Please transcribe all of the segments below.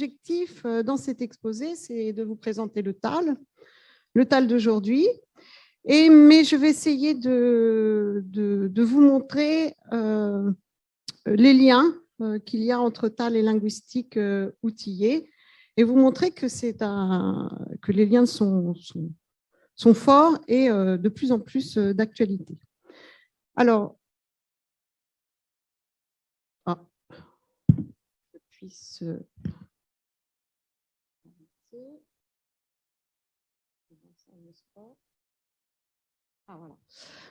l'objectif dans cet exposé, c'est de vous présenter le TAL d'aujourd'hui. Mais je vais essayer de vous montrer les liens qu'il y a entre TAL et linguistique outillée et vous montrer que, que les liens sont forts et de plus en plus d'actualité. Alors, je puisse... voilà.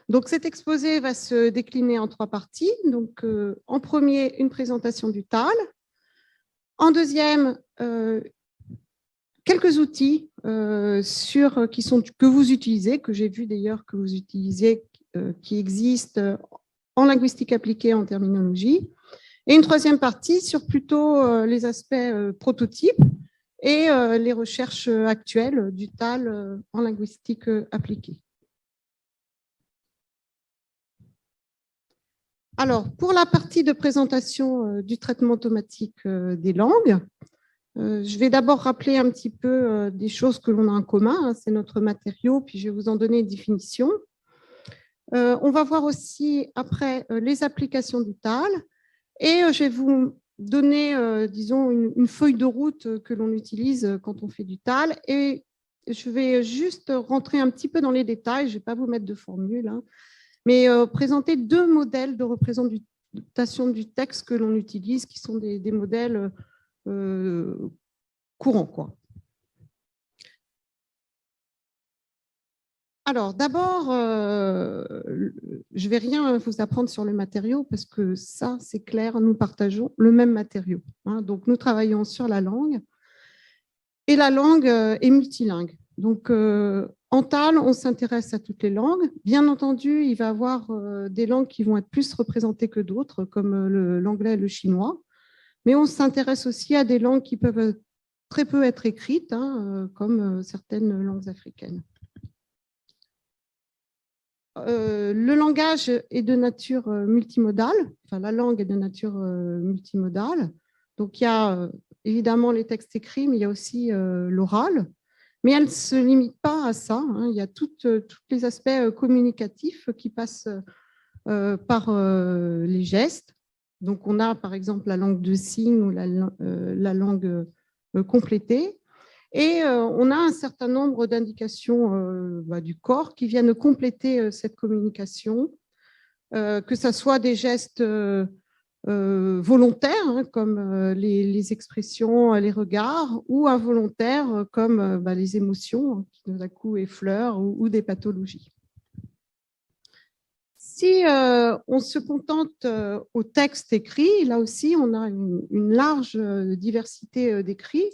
Donc, cet exposé va se décliner en 3 parties. Donc, en premier, une présentation du TAL. En deuxième, quelques outils que vous utilisez, que j'ai vu d'ailleurs que vous utilisez, qui existent en linguistique appliquée, en terminologie. Et une troisième partie sur plutôt les aspects prototypes et les recherches actuelles du TAL en linguistique appliquée. Alors, pour la partie de présentation du traitement automatique des langues, je vais d'abord rappeler un petit peu des choses que l'on a en commun. Hein, c'est notre matériau, puis je vais vous en donner une définition. On va voir aussi après les applications du TAL et je vais vous donner, disons, une feuille de route que l'on utilise quand on fait du TAL. Et je vais juste rentrer un petit peu dans les détails, je ne vais pas vous mettre de formule, hein, mais présenter 2 modèles de représentation du texte que l'on utilise, qui sont des modèles courants, quoi. Alors, d'abord, je ne vais rien vous apprendre sur le matériau parce que ça, c'est clair, nous partageons le même matériau. Hein, donc, nous travaillons sur la langue et la langue est multilingue. Donc, en TAL, on s'intéresse à toutes les langues. Bien entendu, il va y avoir des langues qui vont être plus représentées que d'autres, comme l'anglais et le chinois. Mais on s'intéresse aussi à des langues qui peuvent très peu être écrites, hein, comme certaines langues africaines. Le langage est de nature multimodale, enfin la langue est de nature multimodale. Donc il y a évidemment les textes écrits, mais il y a aussi l'oral. Mais elle ne se limite pas à ça. Hein. Il y a tous les aspects communicatifs qui passent par les gestes. Donc, on a par exemple la langue de signes ou la langue complétée. Et on a un certain nombre d'indications du corps qui viennent compléter cette communication, que ce soit des gestes volontaires, hein, comme les expressions, les regards, ou involontaires, comme les émotions, hein, qui tout à coup effleurent, ou des pathologies. Si on se contente au texte écrit, là aussi, on a une large diversité d'écrits.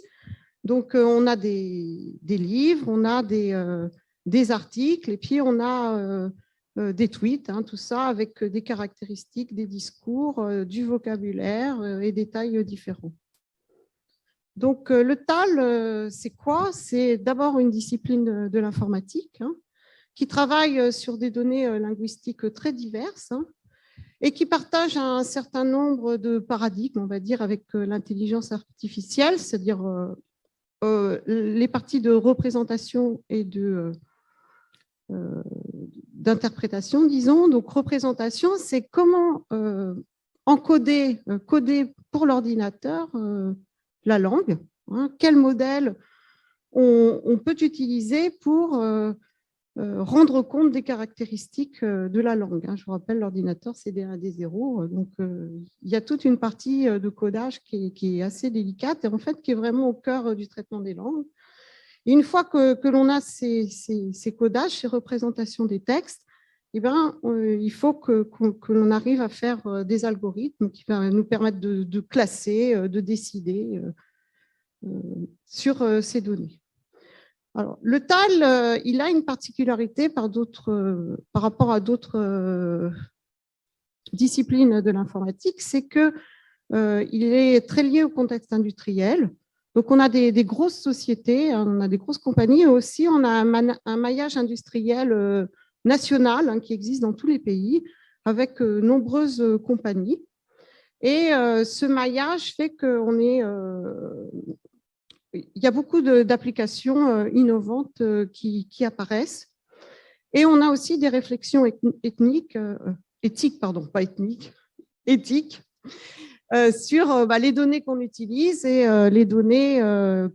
Donc, on a des livres, on a des articles, et puis on a des tweets, hein, tout ça avec des caractéristiques, des discours, du vocabulaire et des tailles différents. Donc, le TAL, c'est quoi? C'est d'abord une discipline de l'informatique, hein, qui travaille sur des données linguistiques très diverses, hein, et qui partage un certain nombre de paradigmes, on va dire, avec l'intelligence artificielle, c'est-à-dire les parties de représentation et d'interprétation, disons. Donc, représentation, c'est comment coder pour l'ordinateur la langue, hein, quel modèle on peut utiliser pour rendre compte des caractéristiques de la langue. Hein. Je vous rappelle, l'ordinateur, c'est des 1 et des 0. Donc, il y a toute une partie de codage qui est assez délicate et en fait qui est vraiment au cœur du traitement des langues. Et une fois que l'on a ces codages, ces représentations des textes, eh ben, il faut que l'on arrive à faire des algorithmes qui vont nous permettre de classer, de décider sur ces données. Alors, le TAL, il a une particularité par rapport à d'autres disciplines de l'informatique, c'est qu'il est très lié au contexte industriel. Donc, on a des grosses sociétés, on a des grosses compagnies, et aussi on a un maillage industriel national, hein, qui existe dans tous les pays, avec nombreuses compagnies. Et ce maillage fait qu'on est il y a beaucoup d'applications innovantes qui apparaissent. Et on a aussi des réflexions éthiques, pas ethniques, éthiques, sur les données qu'on utilise et les données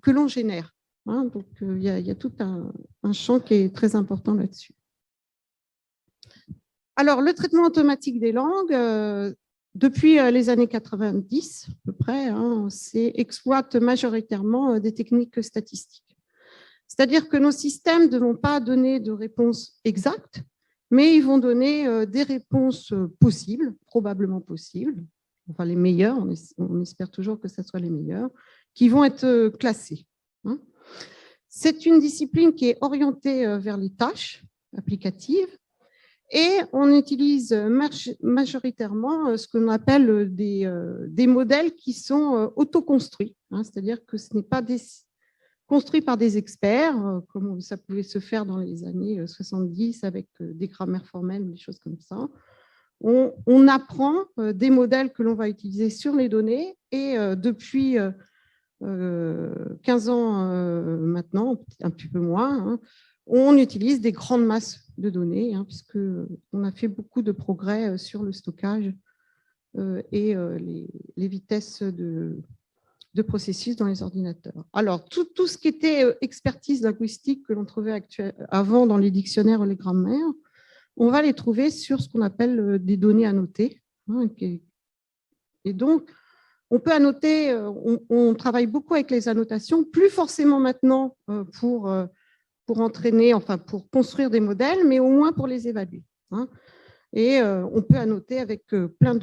que l'on génère. Hein, donc, il y a tout un champ qui est très important là-dessus. Alors, le traitement automatique des langues, depuis les années 90 à peu près, hein, exploite majoritairement des techniques statistiques. C'est-à-dire que nos systèmes ne vont pas donner de réponses exactes, mais ils vont donner des réponses possibles, probablement possibles, enfin les meilleures, on espère toujours que ce soit les meilleures, qui vont être classées. Hein. C'est une discipline qui est orientée vers les tâches applicatives et on utilise majoritairement ce qu'on appelle des modèles qui sont autoconstruits, hein, c'est-à-dire que ce n'est pas construit par des experts, comme ça pouvait se faire dans les années 70 avec des grammaires formelles, des choses comme ça. On apprend des modèles que l'on va utiliser sur les données et depuis 15 ans maintenant, un petit peu moins, hein, on utilise des grandes masses de données, hein, puisqu'on a fait beaucoup de progrès sur le stockage et les vitesses de processus dans les ordinateurs. Alors, tout ce qui était expertise linguistique que l'on trouvait avant dans les dictionnaires ou les grammaires, on va les trouver sur ce qu'on appelle des données annotées. Hein, et donc, on peut annoter, on travaille beaucoup avec les annotations, plus forcément maintenant pour entraîner, enfin pour construire des modèles, mais au moins pour les évaluer. Hein. Et on peut annoter avec plein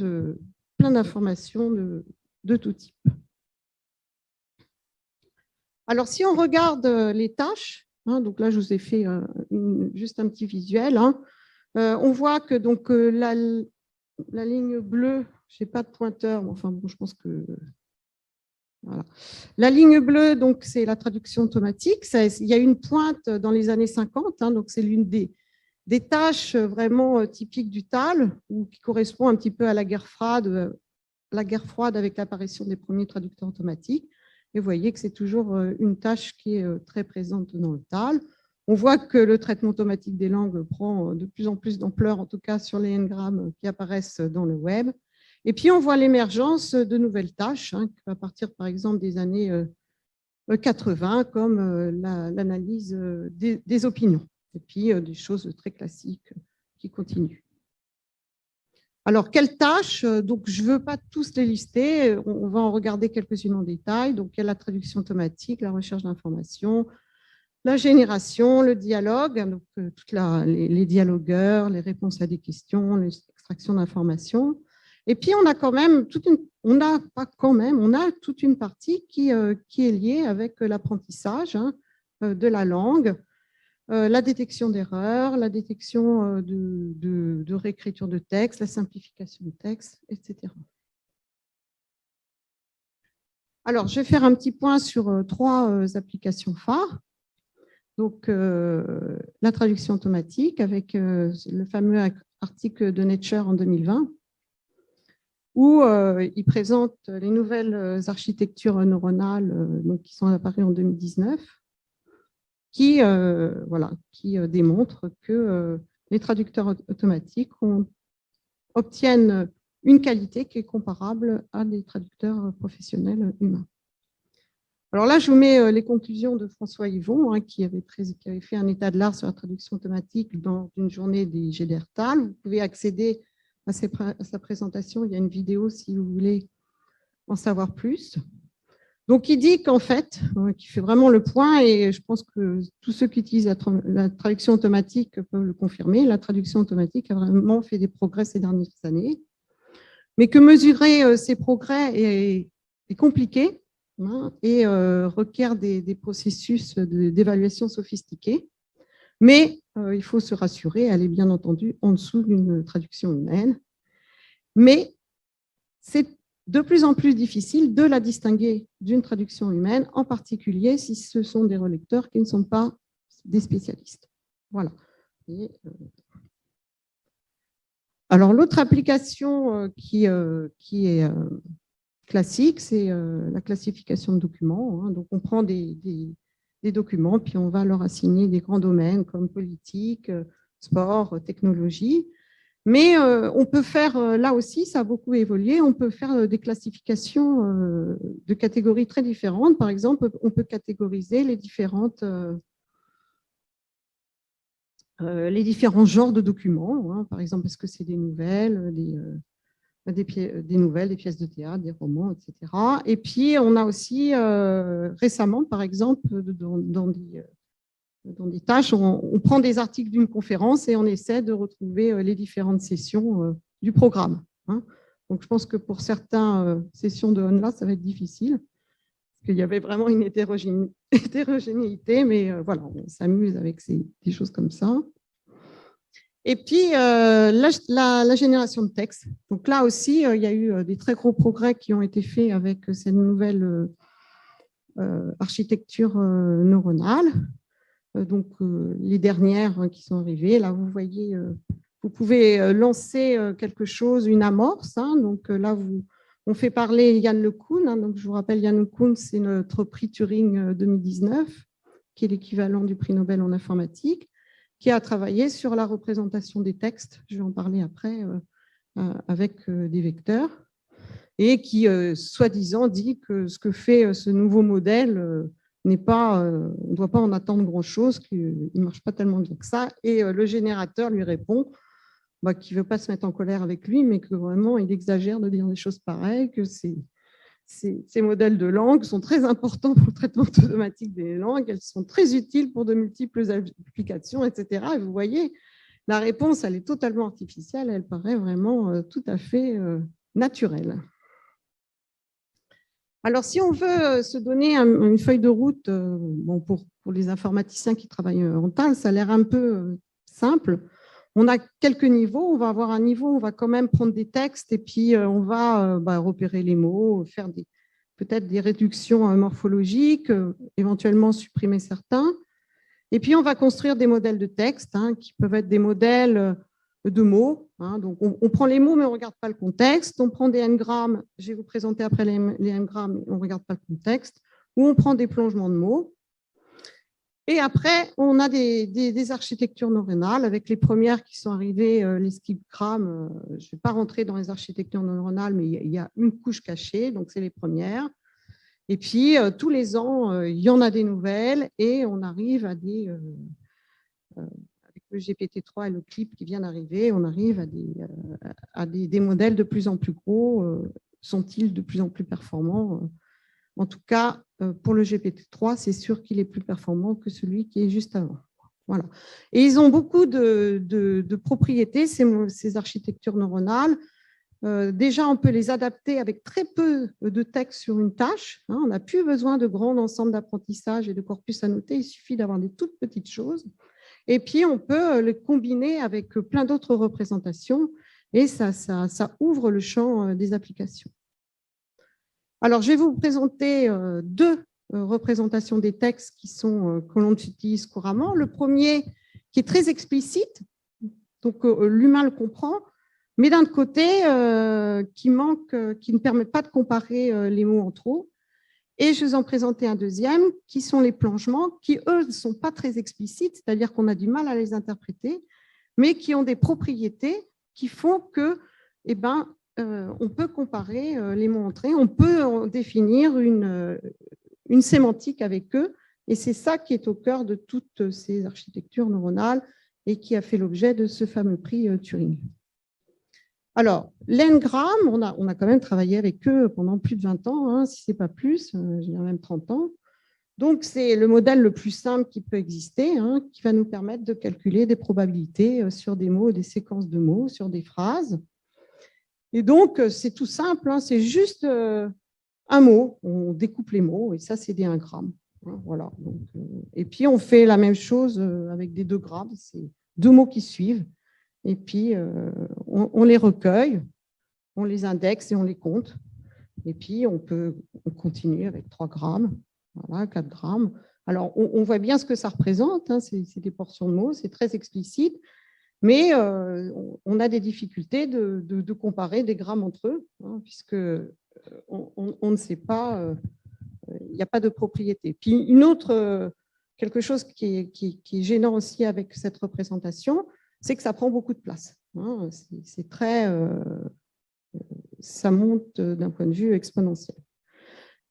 d'informations de tout type. Alors, si on regarde les tâches, hein, donc là, je vous ai fait juste un petit visuel, hein, on voit que donc, la ligne bleue, je n'ai pas de pointeur, mais enfin, bon, je pense que… Voilà. La ligne bleue, donc, c'est la traduction automatique. Il y a une pointe dans les années 50, hein, donc c'est l'une des tâches vraiment typiques du TAL, ou qui correspond un petit peu à la guerre froide avec l'apparition des premiers traducteurs automatiques. Et vous voyez que c'est toujours une tâche qui est très présente dans le TAL. On voit que le traitement automatique des langues prend de plus en plus d'ampleur, en tout cas sur les n-grammes qui apparaissent dans le web. Et puis, on voit l'émergence de nouvelles tâches, hein, à partir, par exemple, des années 80, comme l'analyse des opinions. Et puis, des choses très classiques qui continuent. Alors, quelles tâches? Donc, je ne veux pas tous les lister. On va en regarder quelques-unes en détail. Donc, il y a la traduction automatique, la recherche d'informations, la génération, le dialogue, donc les dialogueurs, les réponses à des questions, l'extraction d'informations. Et puis, on a quand même toute une partie qui est liée avec l'apprentissage, hein, de la langue, la détection d'erreurs, la détection de réécriture de texte, la simplification de texte, etc. Alors, je vais faire un petit point sur 3 applications phares. Donc, la traduction automatique avec le fameux article de Nature en 2020, où il présente les nouvelles architectures neuronales donc, qui sont apparues en 2019, qui démontrent que les traducteurs automatiques obtiennent une qualité qui est comparable à des traducteurs professionnels humains. Alors là, je vous mets les conclusions de François Yvon, hein, qui avait fait un état de l'art sur la traduction automatique dans une journée des GDR-TAL. Vous pouvez accéder à sa présentation. Il y a une vidéo si vous voulez en savoir plus. Donc, il dit qu'en fait, qu'il fait vraiment le point, et je pense que tous ceux qui utilisent la traduction automatique peuvent le confirmer, la traduction automatique a vraiment fait des progrès ces dernières années, mais que mesurer ces progrès est compliqué, hein, et requiert des processus d'évaluation sophistiqués. Mais il faut se rassurer, elle est bien entendu en dessous d'une traduction humaine. Mais c'est de plus en plus difficile de la distinguer d'une traduction humaine, en particulier si ce sont des relecteurs qui ne sont pas des spécialistes. Voilà. Alors, l'autre application qui est classique, c'est la classification de documents. Donc, on prend des documents, puis on va leur assigner des grands domaines comme politique, sport, technologie. Mais on peut faire, là aussi, ça a beaucoup évolué, on peut faire des classifications de catégories très différentes. Par exemple, on peut catégoriser les différents genres de documents. Par exemple, est-ce que c'est des nouvelles, des nouvelles, des pièces de théâtre, des romans, etc. Et puis, on a aussi récemment, par exemple, dans des tâches, on prend des articles d'une conférence et on essaie de retrouver les différentes sessions du programme. Donc, je pense que pour certaines sessions de ONLA, ça va être difficile, parce qu'il y avait vraiment une hétérogénéité, mais voilà, on s'amuse avec des choses comme ça. Et puis, la génération de texte. Donc là aussi, il y a eu des très gros progrès qui ont été faits avec cette nouvelle architecture neuronale. Donc, les dernières qui sont arrivées, là, vous voyez, vous pouvez lancer quelque chose, une amorce. Donc là, on fait parler Yann LeCun. Donc, je vous rappelle, Yann LeCun, c'est notre prix Turing 2019, qui est l'équivalent du prix Nobel en informatique, qui a travaillé sur la représentation des textes, je vais en parler après, avec des vecteurs, et qui, soi-disant, dit que ce que fait ce nouveau modèle n'est pas, on ne doit pas en attendre grand-chose, qu'il ne marche pas tellement bien que ça, et le générateur lui répond qu'il ne veut pas se mettre en colère avec lui, mais que vraiment, il exagère de dire des choses pareilles, que ces modèles de langue sont très importants pour le traitement automatique des langues, elles sont très utiles pour de multiples applications, etc. Et vous voyez, la réponse, elle est totalement artificielle, elle paraît vraiment tout à fait naturelle. Alors, si on veut se donner une feuille de route, pour les informaticiens qui travaillent en TAL, ça a l'air un peu simple. On a quelques niveaux. On va avoir un niveau où on va quand même prendre des textes et puis on va repérer les mots, faire peut-être des réductions morphologiques, éventuellement supprimer certains. Et puis, on va construire des modèles de texte qui peuvent être des modèles de mots. Donc, on prend les mots, mais on ne regarde pas le contexte. On prend des n-grammes. Je vais vous présenter après les n-grammes, on ne regarde pas le contexte. Ou on prend des plongements de mots. Et après, on a des architectures neuronales avec les premières qui sont arrivées, les skipgrammes. Je ne vais pas rentrer dans les architectures neuronales, mais il y a une couche cachée, donc c'est les premières. Et puis, tous les ans, il y en a des nouvelles et on arrive à avec le GPT-3 et le CLIP qui vient d'arriver, on arrive à des modèles de plus en plus gros. Sont-ils de plus en plus performants? En tout cas, pour le GPT-3, c'est sûr qu'il est plus performant que celui qui est juste avant. Voilà. Et ils ont beaucoup de propriétés, ces architectures neuronales. Déjà, on peut les adapter avec très peu de texte sur une tâche. On n'a plus besoin de grands ensembles d'apprentissage et de corpus à noter. Il suffit d'avoir des toutes petites choses. Et puis, on peut les combiner avec plein d'autres représentations et ça ouvre le champ des applications. Alors, je vais vous présenter deux représentations des textes que l'on utilise couramment. Le premier, qui est très explicite, donc l'humain le comprend, mais d'un autre côté, qui ne permet pas de comparer les mots entre eux. Et je vais en présenter un deuxième, qui sont les plongements, qui, eux, ne sont pas très explicites, c'est-à-dire qu'on a du mal à les interpréter, mais qui ont des propriétés qui font que, on peut comparer les mots entre eux, on peut définir une sémantique avec eux, et c'est ça qui est au cœur de toutes ces architectures neuronales et qui a fait l'objet de ce fameux prix Turing. Alors, l'N-gramme, on a quand même travaillé avec eux pendant plus de 20 ans, si ce n'est pas plus, je dirais même 30 ans. Donc, c'est le modèle le plus simple qui peut exister, qui va nous permettre de calculer des probabilités sur des mots, des séquences de mots, sur des phrases. Et donc, c'est tout simple, c'est juste un mot, on découpe les mots, et ça, c'est des 1 gramme. Voilà. Donc, et puis, on fait la même chose avec des 2 grammes, c'est 2 mots qui suivent. Et puis, on les recueille, on les indexe et on les compte. Et puis, on peut continuer avec 3 grammes, voilà, 4 grammes. Alors, on voit bien ce que ça représente, c'est des portions de mots, c'est très explicite, mais on a des difficultés de comparer des grammes entre eux, puisque on ne sait pas, il n'y a pas de propriété. Puis quelque chose qui est gênant aussi avec cette représentation, c'est que ça prend beaucoup de place. Hein, c'est très, ça monte d'un point de vue exponentiel.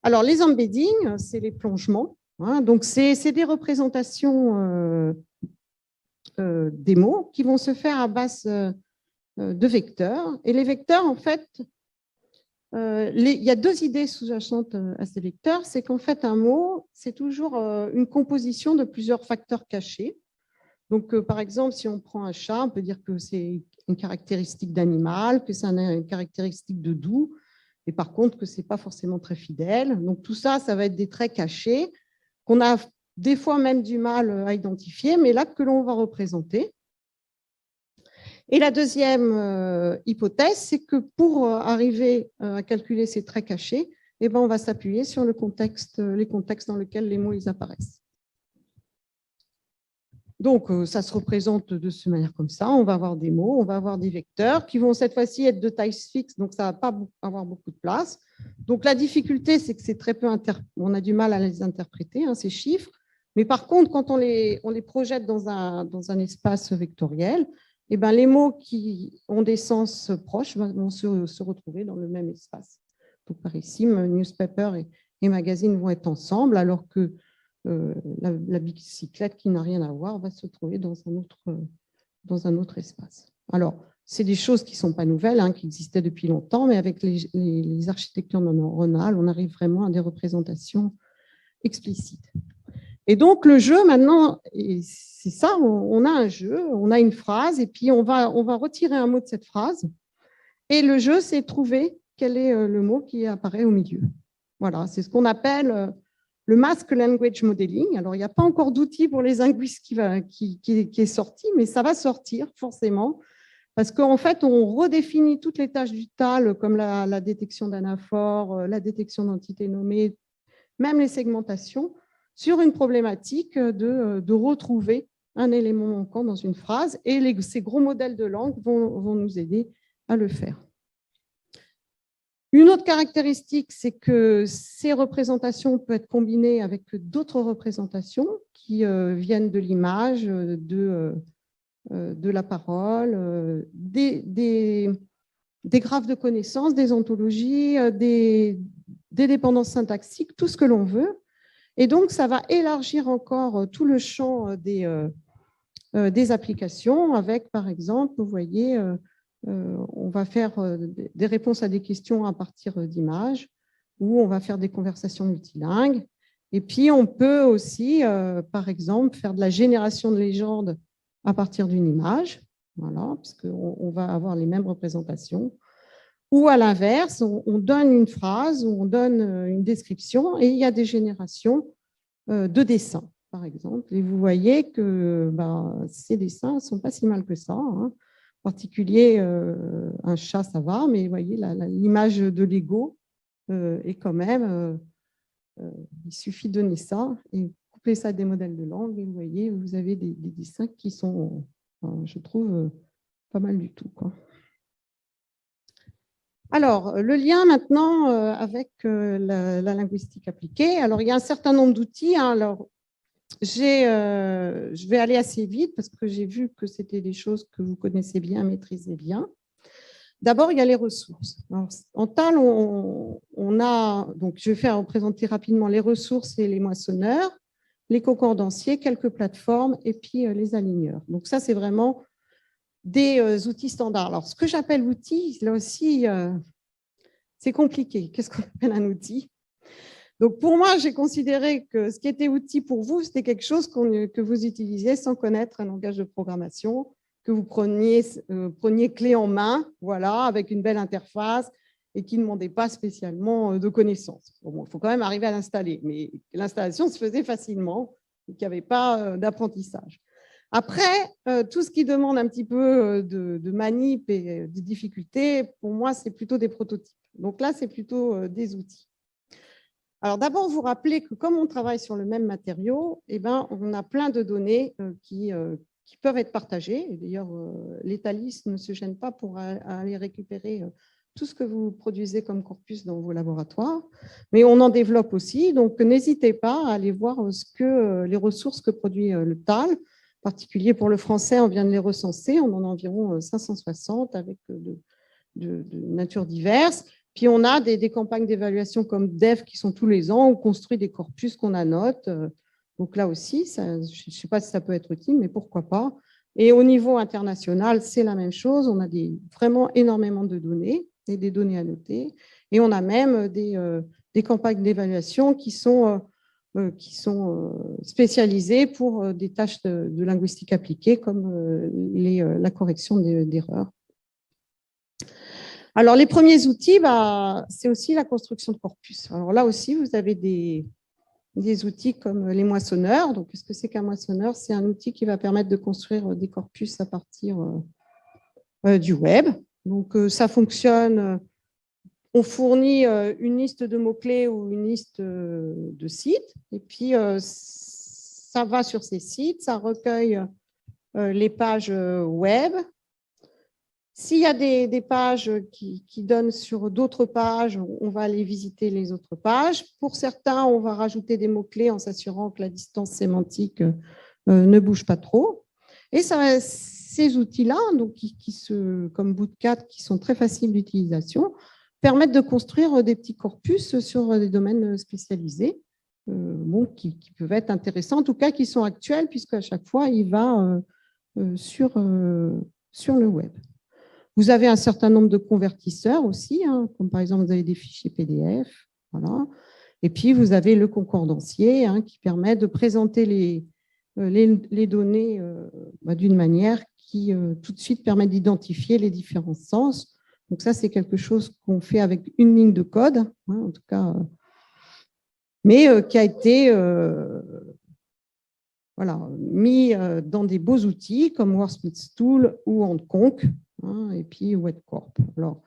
Alors, les embeddings, c'est les plongements. Hein, donc, c'est des représentations des mots qui vont se faire à base de vecteurs. Et les vecteurs, en fait, il y a deux idées sous-jacentes à ces vecteurs. C'est qu'en fait, un mot, c'est toujours une composition de plusieurs facteurs cachés. Donc, par exemple, si on prend un chat, on peut dire que c'est une caractéristique d'animal, que c'est une caractéristique de doux, et par contre que ce n'est pas forcément très fidèle. Donc, tout ça, ça va être des traits cachés qu'on a des fois même du mal à identifier, mais là que l'on va représenter. Et la deuxième hypothèse, c'est que pour arriver à calculer ces traits cachés, eh ben, on va s'appuyer sur les contextes dans lesquels les mots ils apparaissent. Donc, ça se représente de cette manière comme ça. On va avoir des mots, on va avoir des vecteurs qui vont cette fois-ci être de taille fixe, donc ça ne va pas avoir beaucoup de place. Donc, la difficulté, c'est que c'est très peu on a du mal à les interpréter, hein, ces chiffres. Mais par contre, quand on les projette dans un espace vectoriel, eh ben, les mots qui ont des sens proches vont se retrouver dans le même espace. Donc, par ici, newspaper et magazine vont être ensemble, alors que la bicyclette qui n'a rien à voir va se trouver dans un autre espace. Alors, c'est des choses qui ne sont pas nouvelles, hein, qui existaient depuis longtemps, mais avec les architectures neuronales, on arrive vraiment à des représentations explicites. Et donc, le jeu, maintenant, c'est ça, on a un jeu, on a une phrase, et puis on va retirer un mot de cette phrase. Et le jeu, c'est trouver quel est le mot qui apparaît au milieu. Voilà, c'est ce qu'on appelle le Mask Language Modeling. Alors, il n'y a pas encore d'outil pour les linguistes qui est sorti, mais ça va sortir forcément, parce qu'en fait, on redéfinit toutes les tâches du TAL, comme la détection d'anaphores, la détection d'entités nommées, même les segmentations, sur une problématique de retrouver un élément manquant dans une phrase, et ces gros modèles de langue vont nous aider à le faire. Une autre caractéristique, c'est que ces représentations peuvent être combinées avec d'autres représentations qui viennent de l'image, de la parole, des graphes de connaissances, des ontologies, des dépendances syntaxiques, tout ce que l'on veut. Et donc, ça va élargir encore tout le champ des applications avec, par exemple, vous voyez, on va faire des réponses à des questions à partir d'images, ou on va faire des conversations multilingues. Et puis, on peut aussi, par exemple, faire de la génération de légendes à partir d'une image, voilà, puisqu'on va avoir les mêmes représentations. Ou à l'inverse, on donne une phrase, ou on donne une description, et il y a des générations de dessins, par exemple. Et vous voyez que ces dessins ne sont pas si mal que ça, hein. En particulier, un chat, ça va, mais vous voyez, l'image de Lego est quand même, il suffit de donner ça et couper ça à des modèles de langue, et vous voyez, vous avez des dessins qui sont, je trouve, pas mal du tout, quoi. Alors, le lien maintenant avec la linguistique appliquée. Alors, il y a un certain nombre d'outils, hein. Alors, je vais aller assez vite parce que j'ai vu que c'était des choses que vous connaissez bien, maîtrisez bien. D'abord, il y a les ressources. Alors, en TAL, on a, donc je vais représenter rapidement les ressources et les moissonneurs, les concordanciers, quelques plateformes et puis les aligneurs. Donc ça, c'est vraiment des outils standards. Alors, ce que j'appelle outil, là aussi, c'est compliqué. Qu'est-ce qu'on appelle un outil ? Donc, pour moi, j'ai considéré que ce qui était outil pour vous, c'était quelque chose que vous utilisiez sans connaître un langage de programmation, que vous preniez clé en main, voilà, avec une belle interface et qui ne demandait pas spécialement de connaissances. Bon, il faut quand même arriver à l'installer, mais l'installation se faisait facilement, donc il n'y avait pas d'apprentissage. Après, tout ce qui demande un petit peu de manip et de difficultés, pour moi, c'est plutôt des prototypes. Donc là, c'est plutôt des outils. Alors d'abord, vous rappelez que comme on travaille sur le même matériau, eh ben, on a plein de données qui peuvent être partagées. D'ailleurs, les Thalys ne se gênent pas pour aller récupérer tout ce que vous produisez comme corpus dans vos laboratoires, mais on en développe aussi. Donc, n'hésitez pas à aller voir les ressources que produit le TAL. En particulier pour le français, on vient de les recenser. On en a environ 560 avec de nature diverse. Puis, on a des campagnes d'évaluation comme DEF qui sont tous les ans. On construit des corpus qu'on annote. Donc, là aussi, je ne sais pas si ça peut être utile, mais pourquoi pas. Et au niveau international, c'est la même chose. On a vraiment énormément de données et des données à noter. Et on a même des campagnes d'évaluation qui sont spécialisées pour des tâches de linguistique appliquée, comme la correction d'erreurs. Alors, les premiers outils, c'est aussi la construction de corpus. Alors là aussi, vous avez des outils comme les moissonneurs. Donc, qu'est-ce que c'est qu'un moissonneur? C'est un outil qui va permettre de construire des corpus à partir du web. Donc, ça fonctionne. On fournit une liste de mots-clés ou une liste de sites. Et puis, ça va sur ces sites, ça recueille les pages web. S'il y a des pages qui donnent sur d'autres pages, on va aller visiter les autres pages. Pour certains, on va rajouter des mots-clés en s'assurant que la distance sémantique ne bouge pas trop. Et ces outils-là, donc comme Bootcat, qui sont très faciles d'utilisation, permettent de construire des petits corpus sur des domaines spécialisés, qui peuvent être intéressants, en tout cas qui sont actuels, puisqu'à chaque fois, il va sur le web. Vous avez un certain nombre de convertisseurs aussi, comme par exemple, vous avez des fichiers PDF. Voilà. Et puis, vous avez le concordancier qui permet de présenter les données d'une manière qui, tout de suite, permet d'identifier les différents sens. Donc, ça, c'est quelque chose qu'on fait avec une ligne de code, en tout cas, mais qui a été mis dans des beaux outils comme WordsmithStool ou HandConc, et puis WebCorp. Alors,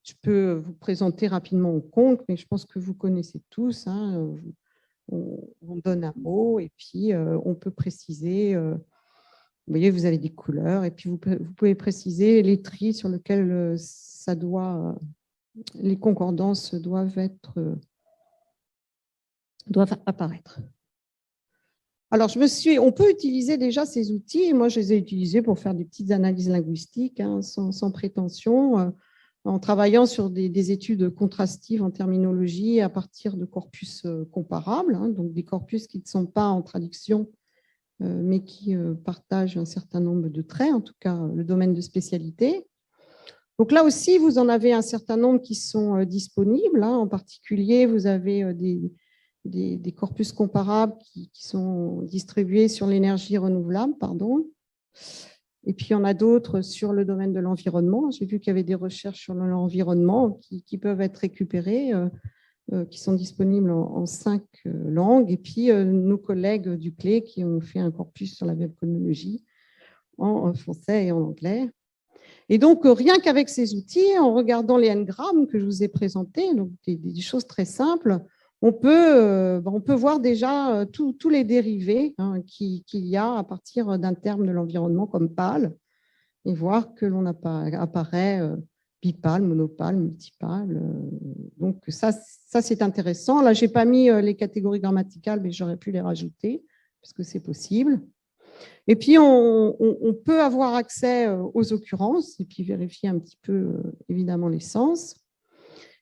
je peux vous présenter rapidement HandConc, mais je pense que vous connaissez tous. On donne un mot et puis on peut préciser. Vous voyez, vous avez des couleurs et puis vous pouvez préciser les tris sur lesquels les concordances doivent apparaître. Alors, on peut utiliser déjà ces outils, et moi, je les ai utilisés pour faire des petites analyses linguistiques, sans prétention, en travaillant sur des études contrastives en terminologie à partir de corpus comparables, donc des corpus qui ne sont pas en traduction, mais qui partagent un certain nombre de traits, en tout cas le domaine de spécialité. Donc là aussi, vous en avez un certain nombre qui sont disponibles. En particulier, vous avez des corpus comparables qui sont distribués sur l'énergie renouvelable, Et puis, il y en a d'autres sur le domaine de l'environnement. J'ai vu qu'il y avait des recherches sur l'environnement qui peuvent être récupérées, qui sont disponibles en 5 langues. Et puis, nos collègues du CLE qui ont fait un corpus sur la webconologie en français et en anglais. Et donc, rien qu'avec ces outils, en regardant les n-grammes que je vous ai présentés, donc des choses très simples, on peut voir déjà tous les dérivés qu'il y a à partir d'un terme de l'environnement comme PAL et voir que l'on apparaît bipale, monopale, multipale. Donc, ça c'est intéressant. Là, je n'ai pas mis les catégories grammaticales, mais j'aurais pu les rajouter parce que c'est possible. Et puis, on peut avoir accès aux occurrences et puis vérifier un petit peu, évidemment, les sens.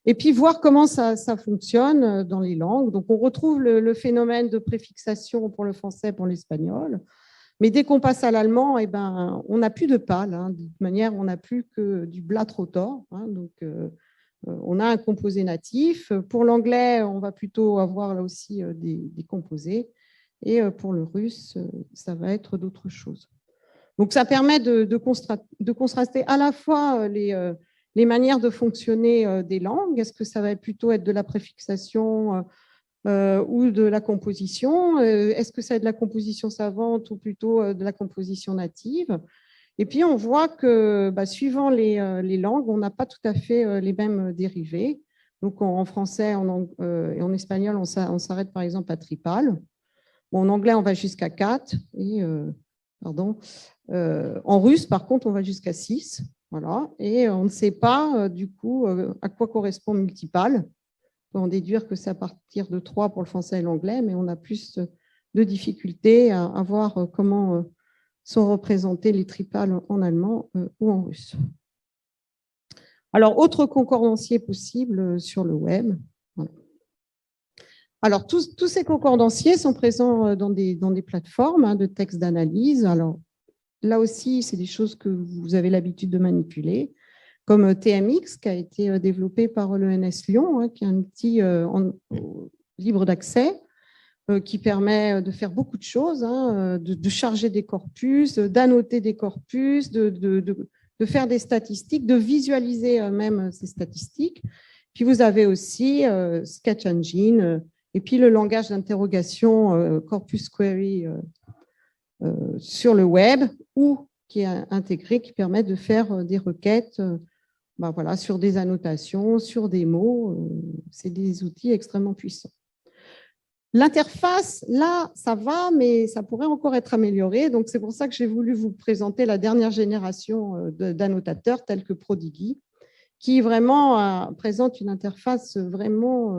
Et puis, voir comment ça fonctionne dans les langues. Donc, on retrouve le phénomène de préfixation pour le français, pour l'espagnol. Mais dès qu'on passe à l'allemand, on n'a plus de PAL. De toute manière, on n'a plus que du Blatt-Rotor. Donc, on a un composé natif. Pour l'anglais, on va plutôt avoir là aussi des composés. Et pour le russe, ça va être d'autres choses. Donc, ça permet de contraster à la fois les manières de fonctionner des langues. Est-ce que ça va plutôt être de la préfixation ou de la composition? Est-ce que ça va être de la composition savante ou plutôt de la composition native? Et puis, on voit que suivant les langues, on n'a pas tout à fait les mêmes dérivés. Donc, en français et en espagnol, on s'arrête par exemple à tripale. Bon, en anglais, on va jusqu'à 4. En russe, par contre, on va jusqu'à 6. Voilà. Et on ne sait pas, du coup, à quoi correspond multipale. On peut en déduire que c'est à partir de 3 pour le français et l'anglais, mais on a plus de difficultés à voir comment sont représentés les tripales en allemand ou en russe. Alors, autre concordancier possible sur le web. Voilà. Alors, tous ces concordanciers sont présents dans des plateformes de texte d'analyse. Alors, là aussi, c'est des choses que vous avez l'habitude de manipuler, comme TMX, qui a été développé par l'ENS Lyon, qui est un outil libre d'accès, qui permet de faire beaucoup de choses, de charger des corpus, d'annoter des corpus, de faire des statistiques, de visualiser même ces statistiques. Puis vous avez aussi Sketch Engine, et puis le langage d'interrogation Corpus Query sur le web, ou qui est intégré, qui permet de faire des requêtes voilà, sur des annotations, sur des mots. C'est des outils extrêmement puissants. L'interface, là, ça va, mais ça pourrait encore être amélioré. Donc, c'est pour ça que j'ai voulu vous présenter la dernière génération d'annotateurs tels que Prodigy, qui vraiment présente une interface vraiment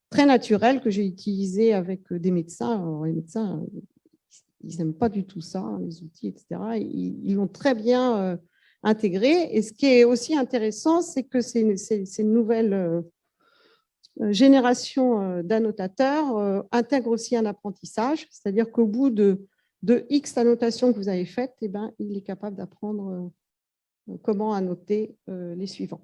très naturelle que j'ai utilisée avec des médecins. Alors, les médecins, ils n'aiment pas du tout ça, les outils, etc. Ils l'ont très bien intégré. Et ce qui est aussi intéressant, c'est que ces nouvelles génération d'annotateurs intègre aussi un apprentissage, c'est-à-dire qu'au bout de X annotations que vous avez faites, eh ben, il est capable d'apprendre comment annoter les suivants.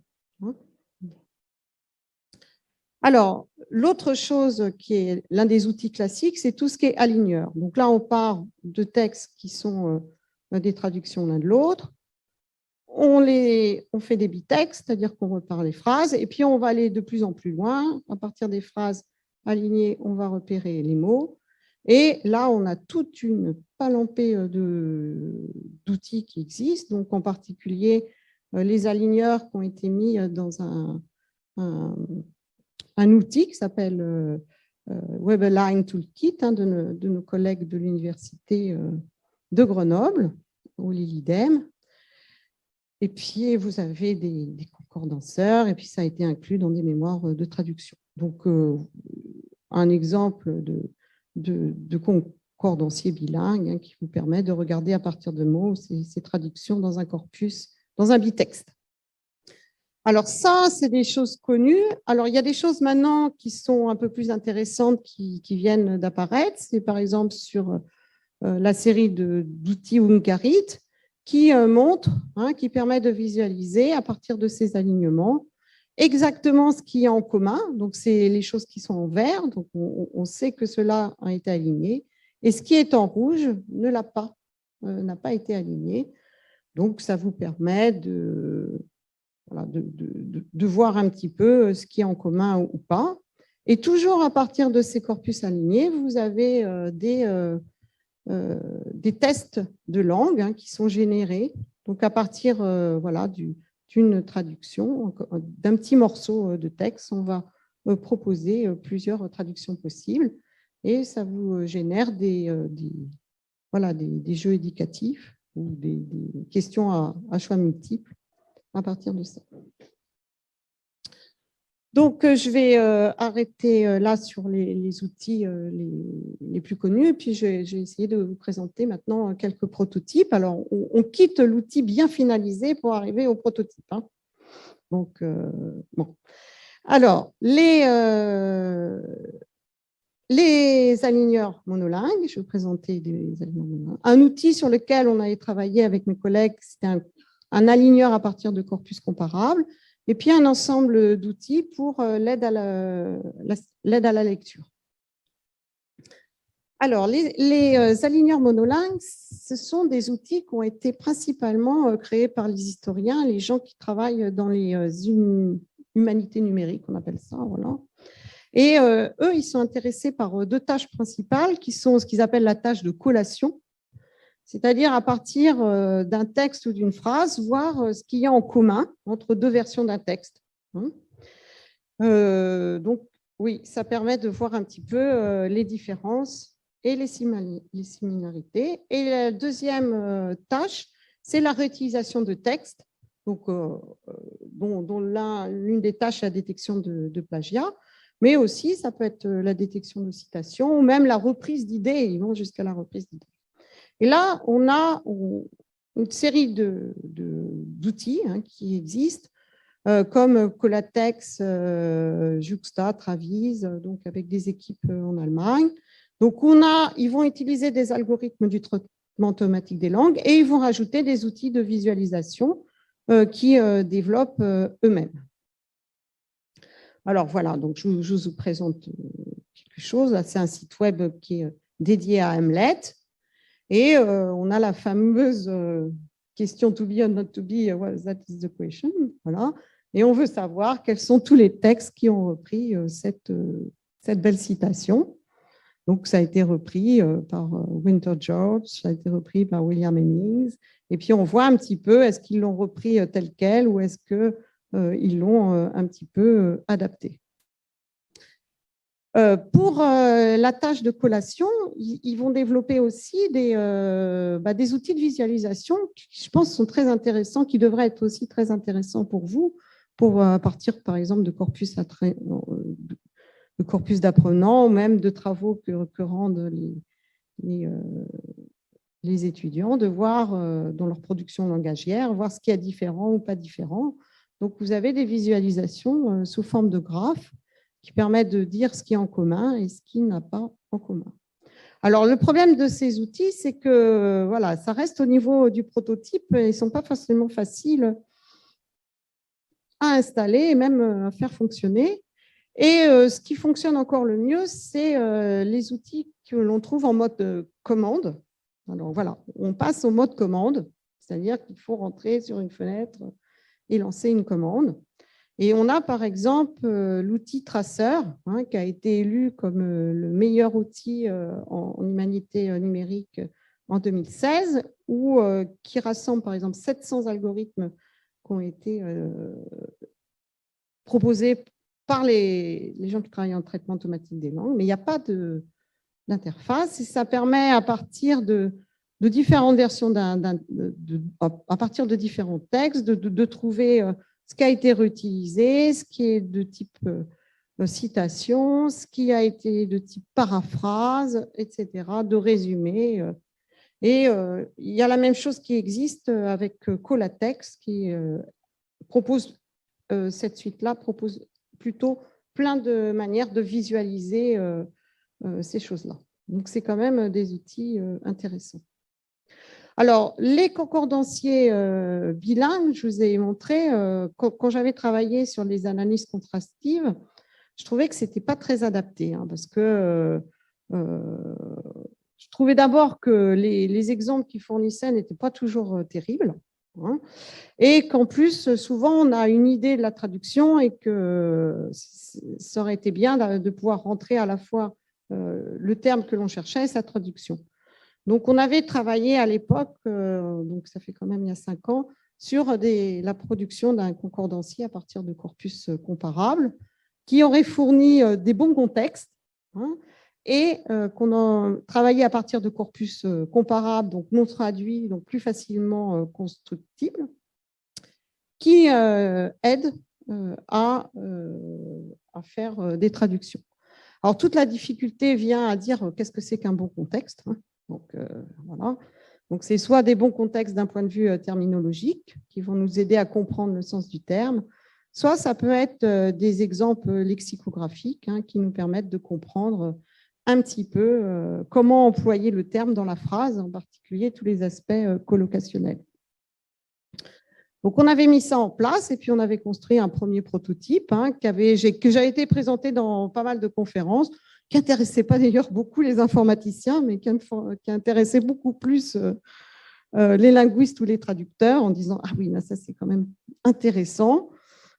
Alors, l'autre chose qui est l'un des outils classiques, c'est tout ce qui est aligneur. Donc là, on part de textes qui sont des traductions l'un de l'autre. On fait des bitextes, c'est-à-dire qu'on repart les phrases, et puis on va aller de plus en plus loin. À partir des phrases alignées, on va repérer les mots. Et là, on a toute une palempée d'outils qui existent, donc en particulier les aligneurs qui ont été mis dans un outil qui s'appelle WebAlign Toolkit de nos collègues de l'université de Grenoble, au l'IDEM. Et puis, vous avez des concordanceurs, et puis ça a été inclus dans des mémoires de traduction. Donc, un exemple de concordancier bilingue qui vous permet de regarder à partir de mots ces traductions dans un corpus, dans un bitexte. Alors ça, c'est des choses connues. Alors, il y a des choses maintenant qui sont un peu plus intéressantes qui viennent d'apparaître. C'est par exemple sur la série d'outils Ungarit, qui montre, qui permet de visualiser à partir de ces alignements exactement ce qu'il y a en commun. Donc, c'est les choses qui sont en vert. Donc, on sait que cela a été aligné. Et ce qui est en rouge n'a pas été aligné. Donc, ça vous permet de voir un petit peu ce qui est en commun ou pas. Et toujours à partir de ces corpus alignés, vous avez des tests de langue qui sont générés. Donc, à partir d'une traduction, d'un petit morceau de texte, on va proposer plusieurs traductions possibles et ça vous génère des jeux éducatifs ou des questions à choix multiples à partir de ça. Donc, je vais arrêter là sur les outils les plus connus et puis je vais essayer de vous présenter maintenant quelques prototypes. Alors, on quitte l'outil bien finalisé pour arriver au prototype. Donc, bon. Alors, les aligneurs monolingues, je vais vous présenter des aligneurs monolingues. Un outil sur lequel on avait travaillé avec mes collègues, c'était un aligneur à partir de corpus comparables. Et puis, un ensemble d'outils pour l'aide à la lecture. Alors, les aligneurs monolingues, ce sont des outils qui ont été principalement créés par les historiens, les gens qui travaillent dans les humanités numériques, on appelle ça. Voilà. Et eux, ils sont intéressés par deux tâches principales, qui sont ce qu'ils appellent la tâche de collation, c'est-à-dire à partir d'un texte ou d'une phrase, voir ce qu'il y a en commun entre deux versions d'un texte. Donc, oui, ça permet de voir un petit peu les différences et les similarités. Et la deuxième tâche, c'est la réutilisation de texte donc, dont l'une des tâches est la détection de plagiat, mais aussi ça peut être la détection de citation ou même la reprise d'idées, ils vont jusqu'à la reprise d'idées. Et là, on a une série d'outils qui existent, comme Colatex, Juxta, Travis, donc avec des équipes en Allemagne. Donc, ils vont utiliser des algorithmes du traitement automatique des langues et ils vont rajouter des outils de visualisation qui développent eux-mêmes. Alors, voilà, donc je vous présente quelque chose. C'est un site web qui est dédié à Hamlet. Et on a la fameuse question to be or not to be, that is the question. Voilà. Et on veut savoir quels sont tous les textes qui ont repris cette belle citation. Donc, ça a été repris par Winter George, ça a été repris par William Hemmings. Et puis, on voit un petit peu, est-ce qu'ils l'ont repris tel quel ou est-ce qu'ils l'ont un petit peu adapté. Pour la tâche de collation, ils vont développer aussi des outils de visualisation qui, je pense, sont très intéressants, qui devraient être aussi très intéressants pour vous, à partir, par exemple, de corpus d'apprenants ou même de travaux que rendent les étudiants, de voir dans leur production langagière, voir ce qui est différent ou pas différent. Donc, vous avez des visualisations sous forme de graphes qui permettent de dire ce qui est en commun et ce qui n'a pas en commun. Alors, le problème de ces outils, c'est que voilà, ça reste au niveau du prototype et ils ne sont pas forcément faciles à installer et même à faire fonctionner. Et ce qui fonctionne encore le mieux, c'est les outils que l'on trouve en mode commande. Alors, voilà, on passe au mode commande, c'est-à-dire qu'il faut rentrer sur une fenêtre et lancer une commande. Et on a par exemple l'outil Traceur, qui a été élu comme le meilleur outil en humanité numérique en 2016, qui rassemble par exemple 700 algorithmes qui ont été proposés par les gens qui travaillent en traitement automatique des langues, mais il n'y a pas d'interface et ça permet à partir de différentes versions, à partir de différents textes, de trouver ce qui a été réutilisé, ce qui est de type citation, ce qui a été de type paraphrase, etc., de résumé. Et il y a la même chose qui existe avec Colatex, qui propose, cette suite-là propose plutôt plein de manières de visualiser ces choses-là. Donc, c'est quand même des outils intéressants. Alors, les concordanciers bilingues, je vous ai montré, quand j'avais travaillé sur les analyses contrastives, je trouvais que ce n'était pas très adapté, parce que je trouvais d'abord que les exemples qu'ils fournissaient n'étaient pas toujours terribles, et qu'en plus, souvent, on a une idée de la traduction et que ça aurait été bien de pouvoir rentrer à la fois le terme que l'on cherchait et sa traduction. Donc, on avait travaillé à l'époque, donc ça fait quand même il y a 5 ans, sur la production d'un concordancier à partir de corpus comparables qui aurait fourni des bons contextes et qu'on a travaillé à partir de corpus comparables, donc non traduits, donc plus facilement constructibles, qui aident à faire des traductions. Alors, toute la difficulté vient à dire qu'est-ce que c'est qu'un bon contexte. Donc, voilà. Donc, c'est soit des bons contextes d'un point de vue terminologique qui vont nous aider à comprendre le sens du terme, soit ça peut être des exemples lexicographiques qui nous permettent de comprendre un petit peu comment employer le terme dans la phrase, en particulier tous les aspects collocationnels. Donc, on avait mis ça en place et puis on avait construit un premier prototype que j'ai été présenté dans pas mal de conférences, qui n'intéressait pas d'ailleurs beaucoup les informaticiens, mais qui intéressait beaucoup plus les linguistes ou les traducteurs en disant « Ah oui, là, ça c'est quand même intéressant ».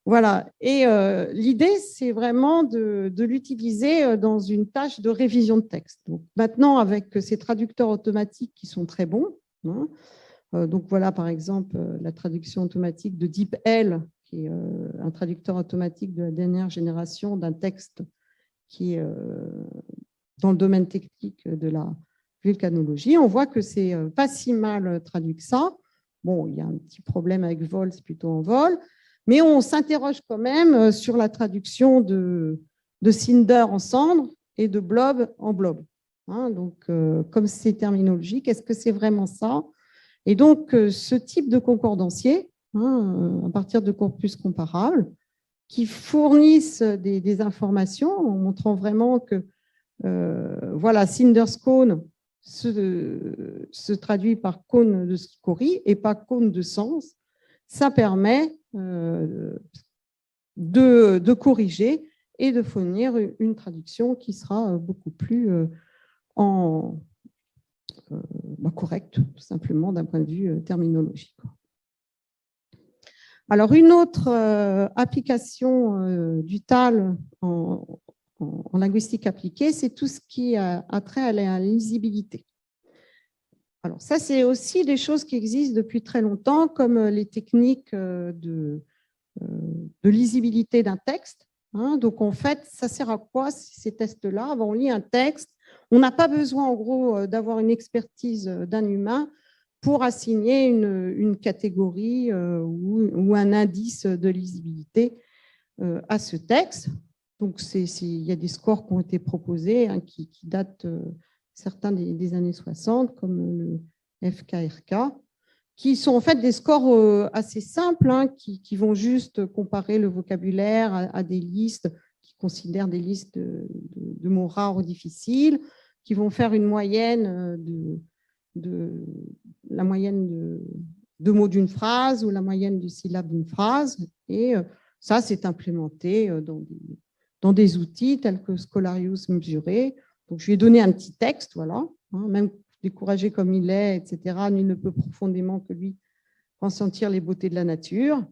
Voilà. Et l'idée, c'est vraiment de l'utiliser dans une tâche de révision de texte. Donc, maintenant, avec ces traducteurs automatiques qui sont très bons, donc voilà, par exemple, la traduction automatique de DeepL, qui est un traducteur automatique de la dernière génération d'un texte qui est dans le domaine technique de la vulcanologie. On voit que c'est pas si mal traduit que ça. Bon, il y a un petit problème avec vol, c'est plutôt en vol, mais on s'interroge quand même sur la traduction de cinder en cendre et de blob en blob. Hein, donc, comme c'est terminologique, est-ce que c'est vraiment ça? Et donc, ce type de concordancier, hein, à partir de corpus comparables, qui fournissent des informations en montrant vraiment que voilà, Cinder's Cone se traduit par cône de scorie et pas cône de sens. Ça permet de corriger et de fournir une traduction qui sera beaucoup plus correcte, tout simplement d'un point de vue terminologique. Alors, une autre application du TAL en linguistique appliquée, c'est tout ce qui a trait à la lisibilité. Alors, ça, c'est aussi des choses qui existent depuis très longtemps, comme les techniques de lisibilité d'un texte. Hein. Donc, en fait, ça sert à quoi ces tests-là? On lit un texte, on n'a pas besoin, en gros, d'avoir une expertise d'un humain pour assigner une catégorie ou un indice de lisibilité à ce texte. Donc, il y a des scores qui ont été proposés, hein, qui datent certains des années 60, comme le FKRK, qui sont en fait des scores assez simples, hein, qui vont juste comparer le vocabulaire à des listes, qui considèrent des listes de mots rares ou difficiles, qui vont faire une moyenne la moyenne de mots d'une phrase ou la moyenne de syllabes d'une phrase. Et ça, c'est implémenté dans des outils tels que Scholarius Mesuré. Donc, je lui ai donné un petit texte, voilà, hein, même découragé comme il est, etc. Nul ne peut profondément que lui ressentir les beautés de la nature.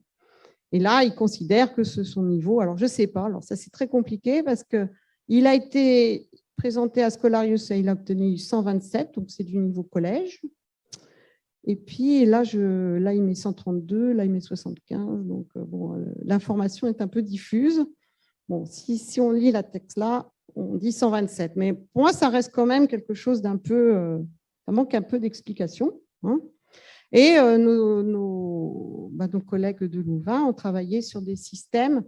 Et là, il considère que son niveau, alors je ne sais pas, alors ça c'est très compliqué parce qu'il a été présenté à Scholarius et il a obtenu 127, donc c'est du niveau collège. Et puis là, il met 132, là il met 75, donc bon, l'information est un peu diffuse. Bon, si on lit la texte là, on dit 127, mais pour moi, ça reste quand même quelque chose d'un peu, ça manque un peu d'explication. Hein. Et nos collègues de Louvain ont travaillé sur des systèmes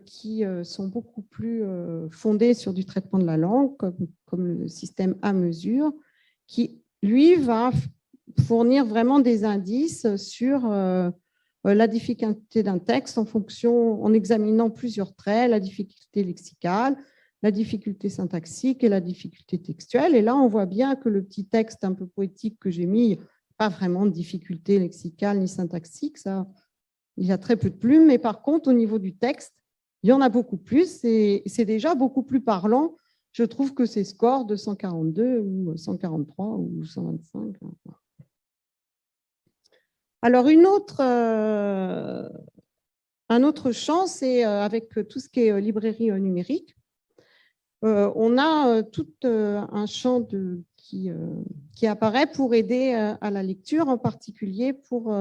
qui sont beaucoup plus fondés sur du traitement de la langue, comme le système à mesure, qui, lui, va fournir vraiment des indices sur la difficulté d'un texte en examinant plusieurs traits, la difficulté lexicale, la difficulté syntaxique et la difficulté textuelle. Et là, on voit bien que le petit texte un peu poétique que j'ai mis, pas vraiment de difficulté lexicale ni syntaxique, ça, il y a très peu de plumes, mais par contre, au niveau du texte, il y en a beaucoup plus et c'est déjà beaucoup plus parlant. Je trouve que ces scores de 142 ou 143 ou 125. Alors, un autre champ, c'est avec tout ce qui est librairie numérique. On a tout un champ qui apparaît pour aider à la lecture, en particulier pour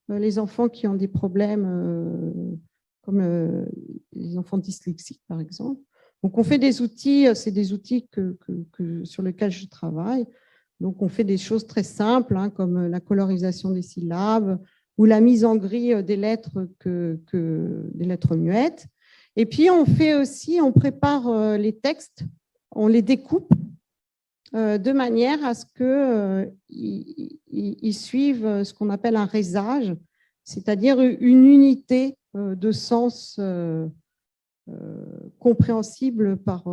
les enfants qui ont des problèmes comme les enfants dyslexiques, par exemple. Donc, on fait des outils, c'est des outils sur lesquels je travaille. Donc, on fait des choses très simples, hein, comme la colorisation des syllabes ou la mise en grille des lettres, des lettres muettes. Et puis, on prépare les textes, on les découpe de manière à ce qu'ils suivent ce qu'on appelle un résage, c'est-à-dire une unité de sens compréhensible par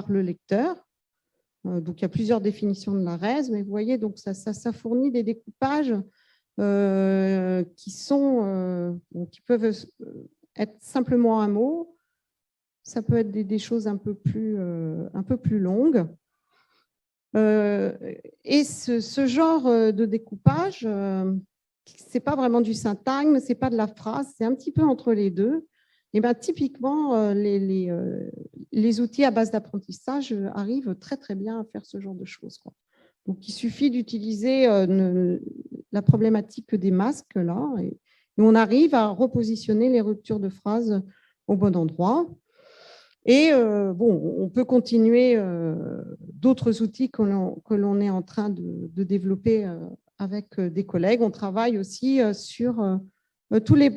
le lecteur. Donc, il y a plusieurs définitions de la RES, mais vous voyez, donc ça fournit des découpages qui peuvent être simplement un mot. Ça peut être des choses un peu plus longues. Et ce genre de découpage, ce n'est pas vraiment du syntagme, ce n'est pas de la phrase, c'est un petit peu entre les deux. Et bien, typiquement, les outils à base d'apprentissage arrivent très, très bien à faire ce genre de choses, quoi. Donc, il suffit d'utiliser la problématique des masques, là, et on arrive à repositionner les ruptures de phrases au bon endroit. Et on peut continuer d'autres outils que l'on est en train de développer avec des collègues, on travaille aussi sur tous les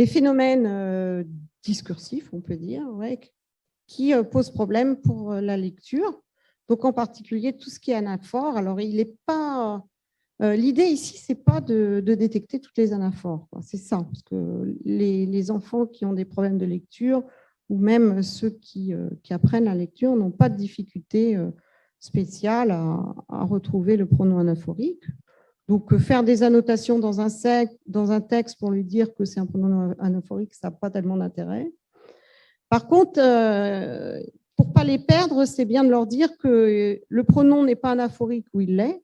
phénomènes discursifs, on peut dire, ouais, qui posent problème pour la lecture. Donc, en particulier, tout ce qui est anaphore. Alors, il n'est pas... l'idée ici, ce n'est pas de détecter toutes les anaphores. C'est ça, parce que les enfants qui ont des problèmes de lecture, ou même ceux qui apprennent la lecture, n'ont pas de difficulté spéciale à retrouver le pronom anaphorique. Donc, faire des annotations dans un texte pour lui dire que c'est un pronom anaphorique, ça n'a pas tellement d'intérêt. Par contre, pour ne pas les perdre, c'est bien de leur dire que le pronom n'est pas anaphorique ou il l'est,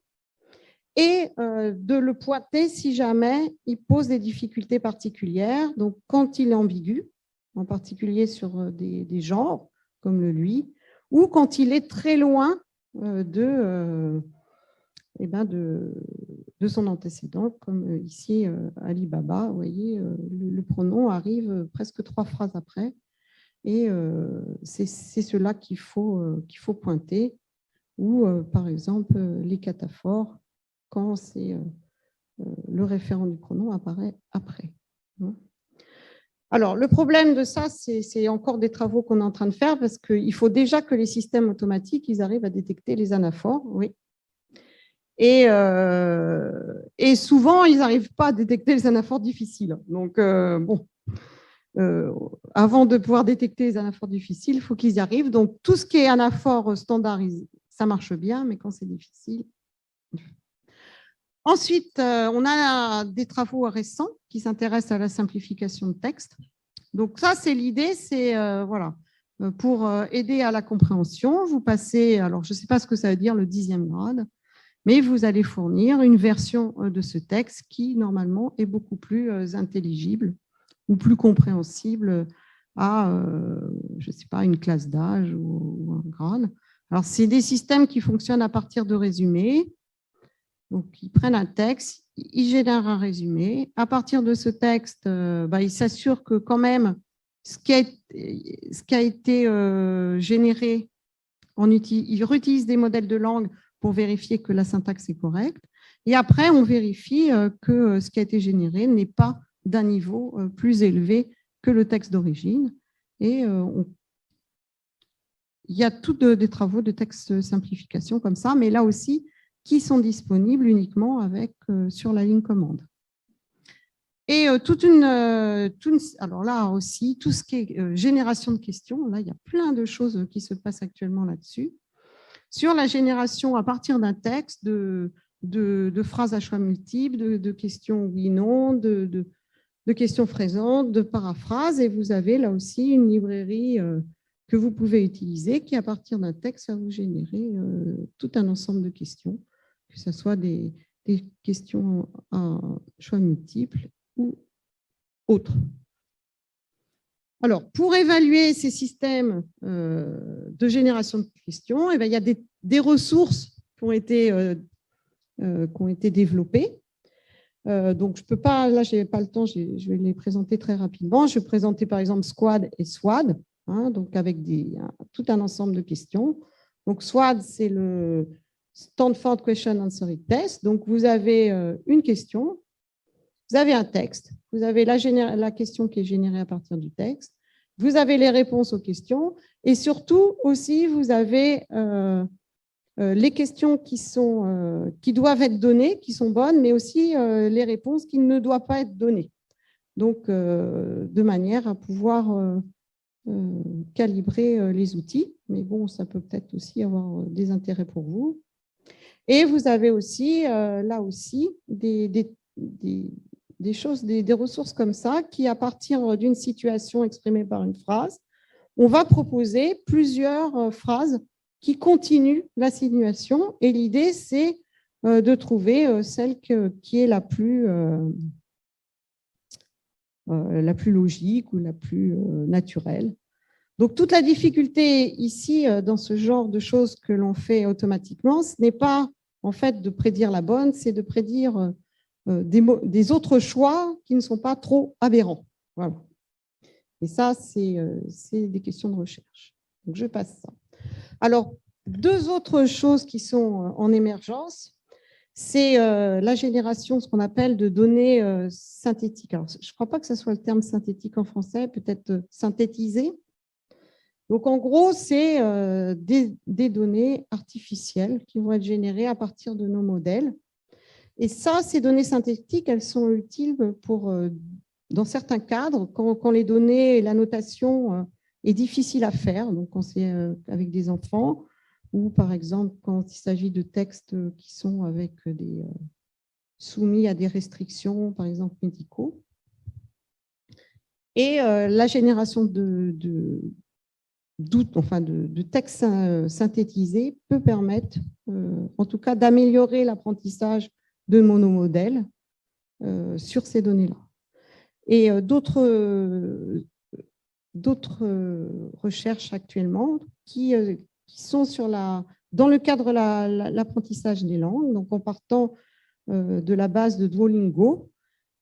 et de le pointer si jamais il pose des difficultés particulières. Donc, quand il est ambigu, en particulier sur des genres, comme le lui, ou quand il est très loin de son antécédent, comme ici Ali Baba, vous voyez, le pronom arrive presque 3 phrases après, et c'est cela qu'il faut pointer, ou par exemple les cataphores, quand c'est le référent du pronom apparaît après. Alors, le problème de ça, c'est encore des travaux qu'on est en train de faire, parce qu'il faut déjà que les systèmes automatiques, ils arrivent à détecter les anaphores, oui. Et souvent, ils n'arrivent pas à détecter les anaphores difficiles. Donc, bon, avant de pouvoir détecter les anaphores difficiles, il faut qu'ils y arrivent. Donc, tout ce qui est anaphore standardisé, ça marche bien, mais quand c'est difficile... Ensuite, on a des travaux récents qui s'intéressent à la simplification de texte. Donc ça, c'est l'idée, c'est voilà, pour aider à la compréhension, vous passez, alors je ne sais pas ce que ça veut dire le 10e grade, mais vous allez fournir une version de ce texte qui, normalement, est beaucoup plus intelligible ou plus compréhensible à, je ne sais pas, une classe d'âge ou un grade. Alors, c'est des systèmes qui fonctionnent à partir de résumés. Donc, ils prennent un texte, ils génèrent un résumé. À partir de ce texte, ils s'assurent que quand même, ce qui a été généré, ils réutilisent des modèles de langue pour vérifier que la syntaxe est correcte. Et après, on vérifie que ce qui a été généré n'est pas d'un niveau plus élevé que le texte d'origine. Et il y a tous des travaux de texte simplification comme ça, mais là aussi, qui sont disponibles uniquement sur la ligne commande. Et alors là aussi, tout ce qui est génération de questions, là, il y a plein de choses qui se passent actuellement là-dessus. Sur la génération à partir d'un texte, de phrases à choix multiples, de questions oui-non, de questions fraisantes, de paraphrases, et vous avez là aussi une librairie que vous pouvez utiliser qui, à partir d'un texte, va vous générer tout un ensemble de questions, que ce soit des questions à choix multiples ou autres. Alors, pour évaluer ces systèmes de génération de questions, il y a des ressources qui ont été développées. Donc, je ne peux pas, là, je n'ai pas le temps, je vais les présenter très rapidement. Je vais présenter par exemple SQUAD et SWAD, donc avec tout un ensemble de questions. Donc, SWAD, c'est le Stanford Question Answering Test. Donc, vous avez une question, vous avez un texte, vous avez la question qui est générée à partir du texte, vous avez les réponses aux questions, et surtout aussi, vous avez les questions qui doivent être données, qui sont bonnes, mais aussi les réponses qui ne doivent pas être données. Donc, de manière à pouvoir calibrer les outils. Mais bon, ça peut peut-être aussi avoir des intérêts pour vous. Et vous avez aussi, là aussi, des choses, des ressources comme ça, qui, à partir d'une situation exprimée par une phrase, on va proposer plusieurs phrases qui continuent la situation. Et l'idée, c'est de trouver celle qui est la plus logique ou la plus naturelle. Donc, toute la difficulté ici, dans ce genre de choses que l'on fait automatiquement, ce n'est pas en fait de prédire la bonne, c'est de prédire des autres choix qui ne sont pas trop aberrants. Voilà. Et ça, c'est des questions de recherche. Donc, je passe ça. Alors, deux autres choses qui sont en émergence. C'est la génération, ce qu'on appelle de données synthétiques. Alors, je ne crois pas que ce soit le terme synthétique en français, peut-être synthétisé. Donc, en gros, c'est des données artificielles qui vont être générées à partir de nos modèles. Et ça, ces données synthétiques, elles sont utiles pour, dans certains cadres, quand les données et la notation est difficile à faire, donc quand c'est avec des enfants, ou par exemple quand il s'agit de textes qui sont avec soumis à des restrictions, par exemple médicaux. Et la génération de textes synthétisés peut permettre, en tout cas, d'améliorer l'apprentissage de monomodèles sur ces données-là. Et d'autres recherches actuellement qui sont dans le cadre de l'apprentissage des langues, donc en partant de la base de Duolingo,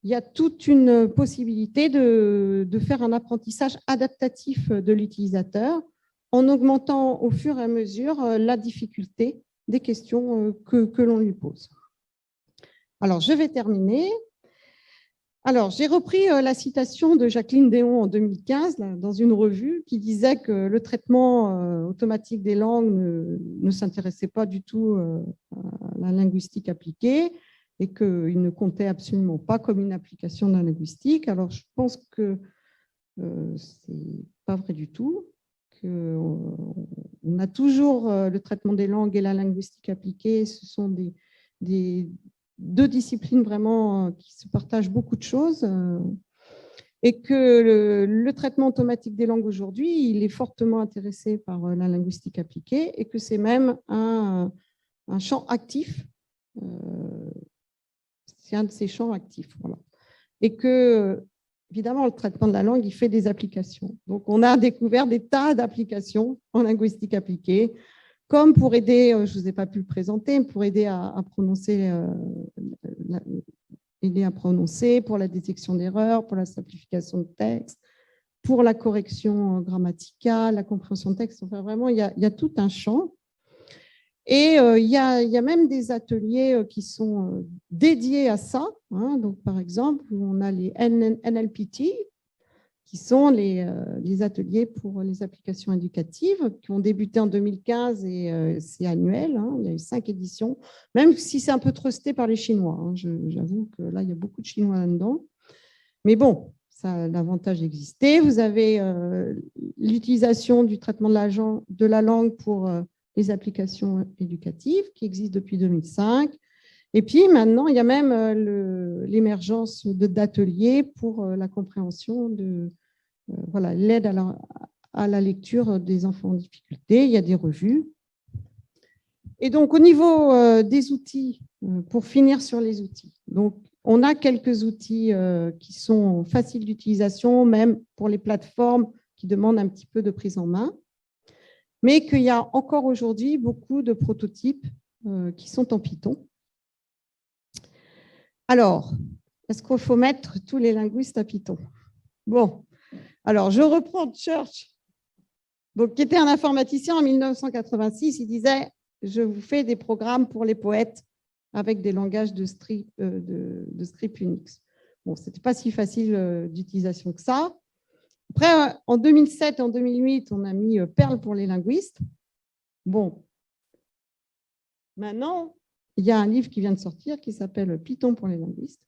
il y a toute une possibilité de faire un apprentissage adaptatif de l'utilisateur en augmentant au fur et à mesure la difficulté des questions que l'on lui pose. Alors, je vais terminer. Alors, j'ai repris la citation de Jacqueline Déon en 2015 dans une revue qui disait que le traitement automatique des langues ne s'intéressait pas du tout à la linguistique appliquée et qu'il ne comptait absolument pas comme une application de la linguistique. Alors, je pense que ce n'est pas vrai du tout. On a toujours le traitement des langues et la linguistique appliquée. Ce sont deux disciplines vraiment qui se partagent beaucoup de choses et que le traitement automatique des langues aujourd'hui, il est fortement intéressé par la linguistique appliquée et que c'est même un champ actif. C'est un de ces champs actifs. Voilà. Et que, évidemment, le traitement de la langue, il fait des applications. Donc, on a découvert des tas d'applications en linguistique appliquée, comme pour aider, je ne vous ai pas pu le présenter, pour aider à prononcer, pour la détection d'erreurs, pour la simplification de texte, pour la correction grammaticale, la compréhension de texte. Enfin, vraiment, il y a tout un champ. Et il y a même des ateliers qui sont dédiés à ça. Hein. Donc, par exemple, on a les NLPT, qui sont les ateliers pour les applications éducatives, qui ont débuté en 2015 et c'est annuel. Hein. Il y a eu 5 éditions, même si c'est un peu trusté par les Chinois. Hein. J'avoue que là, il y a beaucoup de Chinois là-dedans. Mais bon, ça a l'avantage d'exister. Vous avez l'utilisation du traitement de la langue pour les applications éducatives qui existent depuis 2005. Et puis maintenant, il y a même l'émergence d'ateliers pour la compréhension de l'aide à la lecture des enfants en difficulté. Il y a des revues. Et donc, au niveau des outils, pour finir sur les outils, donc, on a quelques outils qui sont faciles d'utilisation, même pour les plateformes qui demandent un petit peu de prise en main, mais qu'il y a encore aujourd'hui beaucoup de prototypes qui sont en Python. Alors, est-ce qu'il faut mettre tous les linguistes à Python? Bon, alors je reprends Church, donc, qui était un informaticien en 1986. Il disait « Je vous fais des programmes pour les poètes avec des langages de script Unix ». Bon, ce n'était pas si facile d'utilisation que ça. Après, en 2007 et en 2008, on a mis Perl pour les linguistes. Bon, maintenant, il y a un livre qui vient de sortir qui s'appelle Python pour les linguistes.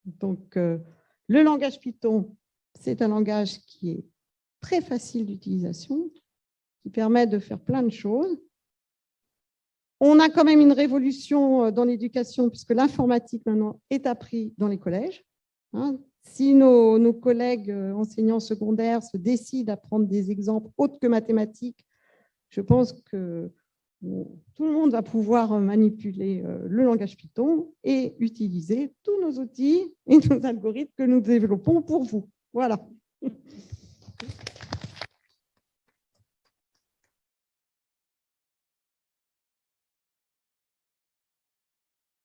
Donc, le langage Python, c'est un langage qui est très facile d'utilisation, qui permet de faire plein de choses. On a quand même une révolution dans l'éducation, puisque l'informatique maintenant est apprise dans les collèges. Hein. Si nos collègues enseignants secondaires se décident à prendre des exemples autres que mathématiques, je pense que tout le monde va pouvoir manipuler le langage Python et utiliser tous nos outils et nos algorithmes que nous développons pour vous. Voilà.